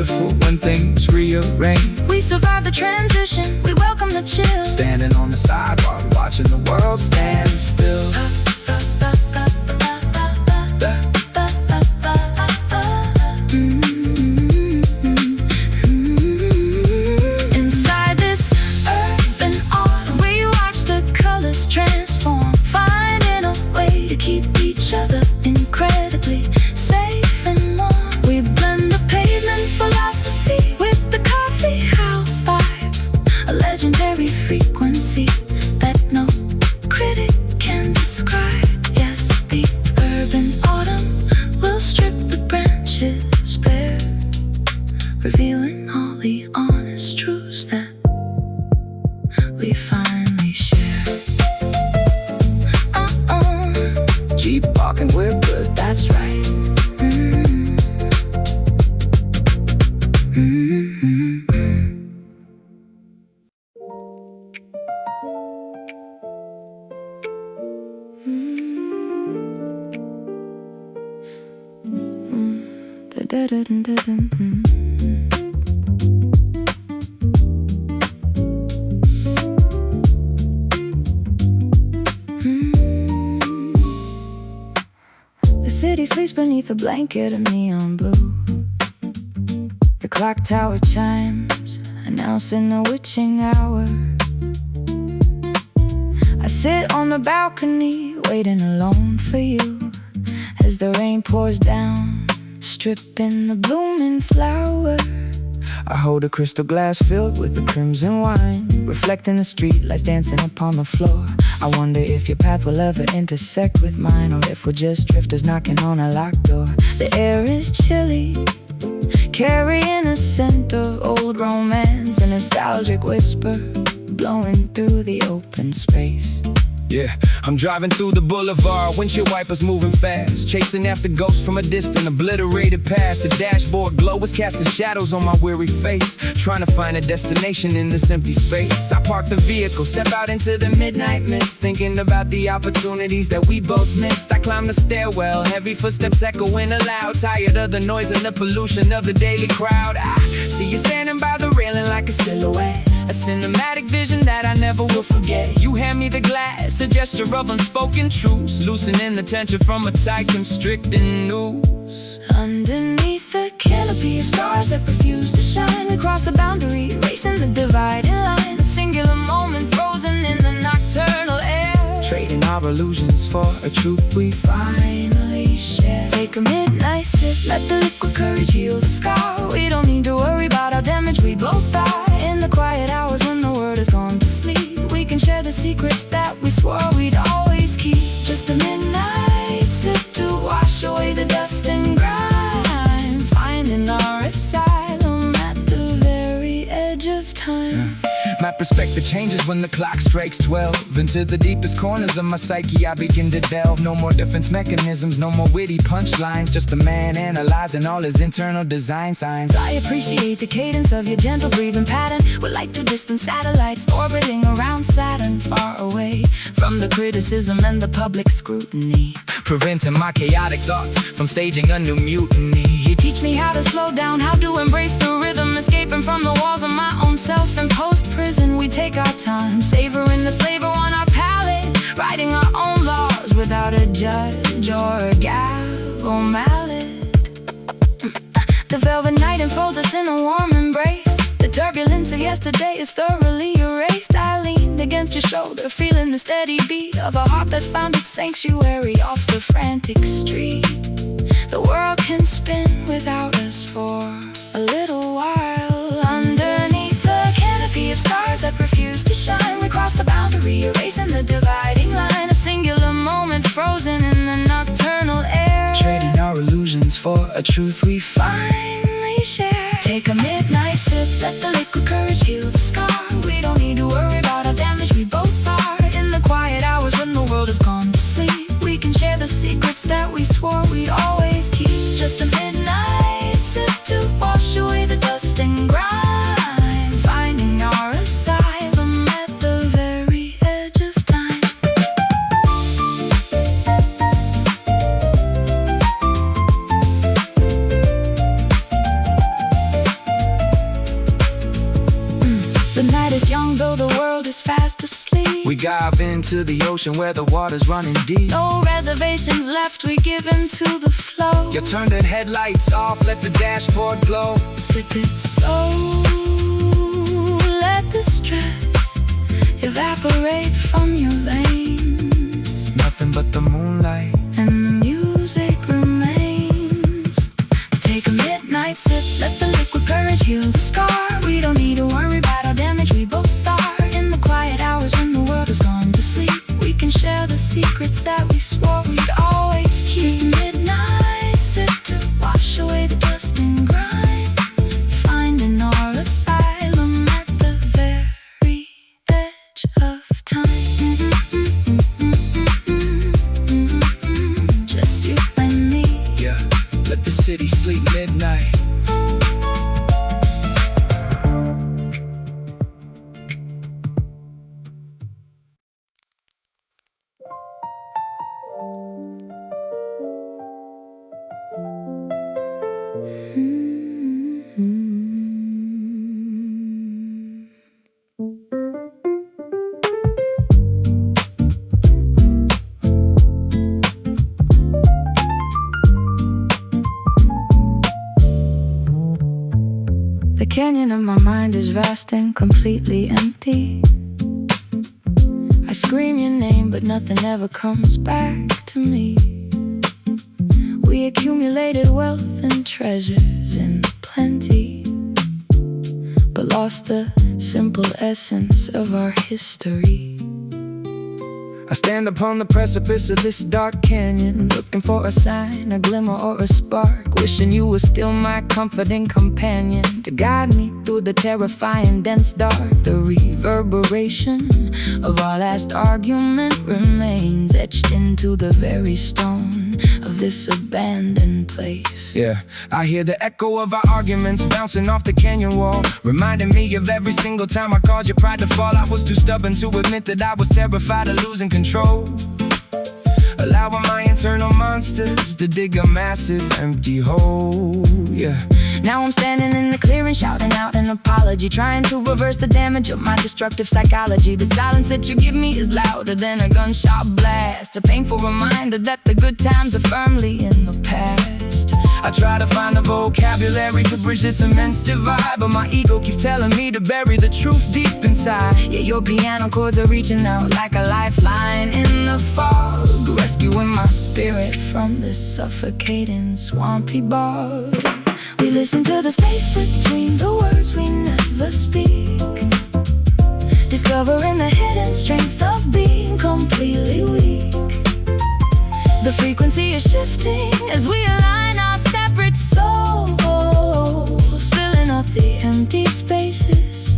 beautiful when things rearrange. We survive the transition, we welcome the chill. Standing on the sidewalk, watching the world stand still. Inside this urban autumn, we watch the colors transform, finding a way to keep each other incredibly safe and warm. We blend the pavement philosophy with the Coffeehouse vibe, a legendary frequency that no critic can describe. Yes, the urban autumn will strip the branches bare, revealing all the honest truths that we finally share. Jeep walking, we're good, that's right. The city sleeps beneath a blanket of neon blue. The clock tower chimes, announcing the witching hour. I sit on the balcony, waiting alone for you, as the rain pours down, stripping the blooming flower. I hold a crystal glass filled with the crimson wine, reflecting the streetlights dancing upon the floor. I wonder if your path will ever intersect with mine, or if we're just drifters knocking on a locked door. The air is chilly, carrying a scent of old romance, a nostalgic whisper blowing through the open space. Yeah, I'm driving through the boulevard, windshield wipers moving fast, chasing after ghosts from a distant, obliterated past. The dashboard glow is casting shadows on my weary face, trying to find a destination in this empty space. I park the vehicle, step out into the midnight mist, thinking about the opportunities that we both missed. I climb the stairwell, heavy footsteps echoing aloud, tired of the noise and the pollution of the daily crowd. I see you standing by the railing like a silhouette, a cinematic vision that I never will forget. You hand me the glass, a gesture of unspoken truths, loosening the tension from a tight, constricting noose. Underneath the canopy of stars that refuse to shine, we cross the boundary, erasing the dividing line. A singular moment frozen in the nocturnal air, Trading our illusions for a truth we finally share. Take a midnight sip, let the liquid courage heal the scar. We don't need to worry about our damage, we both die. In the quiet hours when the world has gone to sleep, we can share the secrets that we swore we'd always keep. Just a midnight sip to wash away the dust and grime, finding our asylum at the very edge of time. My perspective changes when the clock strikes 12. Into the deepest corners of my psyche I begin to delve. No more defense mechanisms, no more witty punchlines, just a man analyzing all his internal design signs. I appreciate the cadence of your gentle breathing pattern. We're like two distant satellites orbiting around Saturn, far away from the criticism and the public scrutiny, preventing my chaotic thoughts from staging a new mutiny. You teach me how to slow down, how to embrace the rhythm, escaping from the walls of my own self-imposed prison. We take our time, savoring the flavor on our palate, writing our own laws without a judge or a gavel mallet. The velvet night enfolds us in a warm embrace. The turbulence of yesterday is thoroughly erased. I leaned against your shoulder, feeling the steady beat of a heart that found its sanctuary off the frantic street. The world can spin without us for a little while. Underneath the canopy of stars that refuse to shine, we cross the boundary, erasing the dividing line. A singular moment frozen in the nocturnal air, Trading our illusions for a truth we finally share. Take a midnight sip, let the liquid courage heal the scar. We don't need to worry about our damage, we both are. In the quiet hours when the world has gone to sleep, we can share the secrets that we swore we'd always keep. Just a midnight sip to wash away the dust and grime, finding our asylum at the very edge of time. long, though the world is fast asleep. We dive into the ocean where the water's running deep. No reservations left, we give into the flow. You turn the headlights off, let the dashboard glow. Sip it slow, let the stress evaporate from your veins. Nothing but the moonlight, and the music remains. Take a midnight sip, let the liquid courage heal the scar. We don't need to worry about our damage, we both are. In the quiet hours when the world has gone to sleep, we can share the secrets that we swore we'd always keep. Just a midnight sip to wash away the dust and grime, finding our asylum at the very edge of time. Just you and me. Yeah, let the city sleep midnight. The canyon of my mind is vast and completely empty. I scream your name, but nothing ever comes back to me. We accumulated wealth and treasures in plenty, but lost the simple essence of our history. I stand upon the precipice of this dark canyon, Looking for a sign, a glimmer or a spark, wishing you were still my comforting companion, to guide me through the terrifying dense dark. The reverberation of our last argument remains etched into the very stone of this abandoned place. Yeah, I hear the echo of our arguments bouncing off the canyon wall, reminding me of every single time I caused your pride to fall. I was too stubborn to admit that I was terrified of losing control, allowing my internal monsters to dig a massive empty hole. Yeah, now I'm standing in the clearing, shouting out an apology, trying to reverse the damage of my destructive psychology. The silence that you give me is louder than a gunshot blast, a painful reminder that the good times are firmly in the past. I try to find the vocabulary to bridge this immense divide, but my ego keeps telling me to bury the truth deep inside. Yeah, your piano chords are reaching out like a lifeline in the fog, rescuing my spirit from this suffocating swampy bog. We listen to the space between the words we never speak, discovering the hidden strength of being completely weak. The frequency is shifting as we align our separate souls, filling up the empty spaces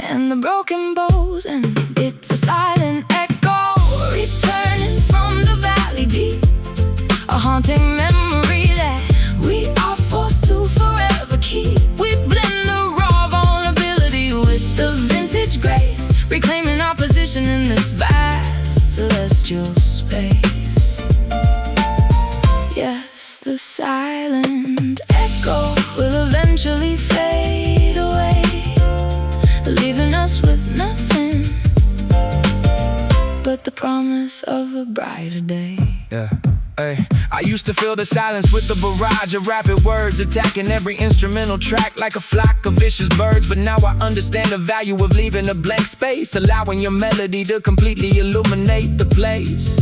and the broken bows, and it's a silent echo returning from the valley deep, a haunting memory that we are forced to forever keep. We blend the raw vulnerability with the vintage grace, reclaiming our position in this vast celestial space. Yes, the silent echo will eventually fade away, leaving us with nothing but the promise of a brighter day. Yeah. Hey, I used to fill the silence with a barrage of rapid words, attacking every instrumental track like a flock of vicious birds. But now I understand the value of leaving a blank space, allowing your melody to completely illuminate the place.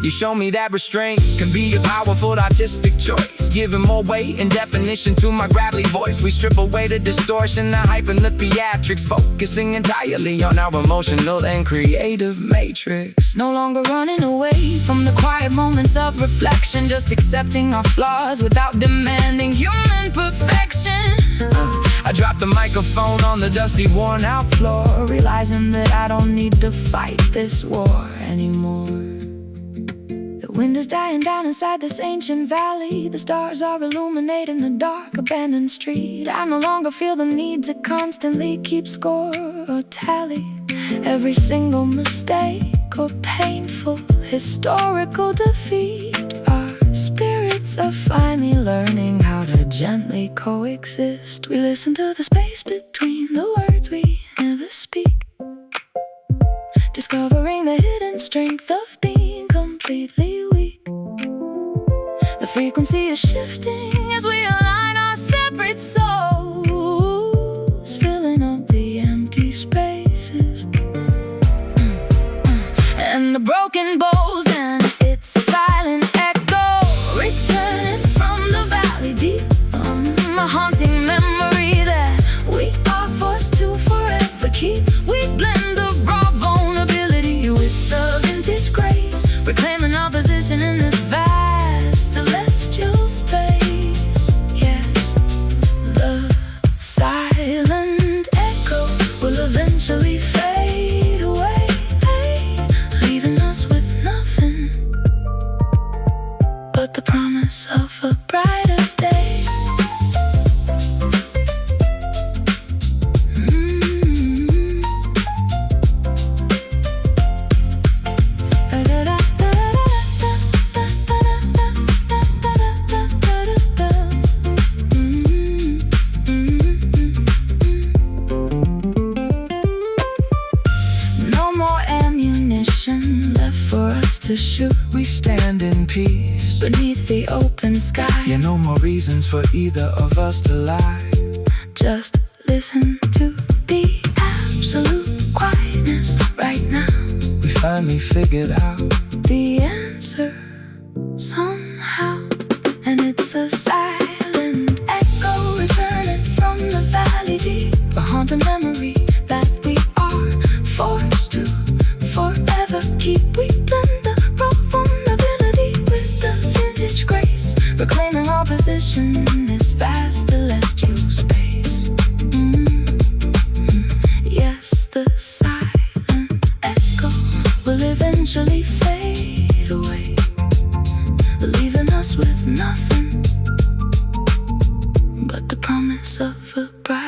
You show me that restraint can be a powerful artistic choice, giving more weight and definition to my gravelly voice. We strip away the distortion, the hype and the theatrics, focusing entirely on our emotional and creative matrix. No longer running away from the quiet moments of reflection, just accepting our flaws without demanding human perfection. I dropped the microphone on the dusty, worn out floor, realizing that I don't need to fight this war anymore. The wind is dying down inside this ancient valley, the stars are illuminating the dark abandoned street. I no longer feel the need to constantly keep score or tally every single mistake or painful historical defeat. Our spirits are finally learning how to gently coexist. We listen to the space between the words we never speak, discovering the hidden strength of being completely weak. The frequency is shifting as we align our separate souls, filling up the empty spaces and the broken bowls, and it's a silent echo returning from the valley deep, a haunting memory that we are forced to forever keep. We blend the raw vulnerability with the vintage grace, reclaiming our position in this vast celestial space. Yes, the silent echo will eventually fade away, leaving us with nothing but the promise of a brighter day. No more ammunition left for us to shoot. We stand in peace Beneath the open sky, yeah, no more reasons for either of us to lie. just listen to the absolute quietness right now. We finally figured out The answer somehow, and it's a silent echo returning from the valley deep, a haunting memory that we are forced to forever keep. We blend the raw vulnerability with the vintage grace, reclaiming our position in this vast celestial space. Yes, the silent echo will eventually fade away, leaving us with nothing but the promise of a bright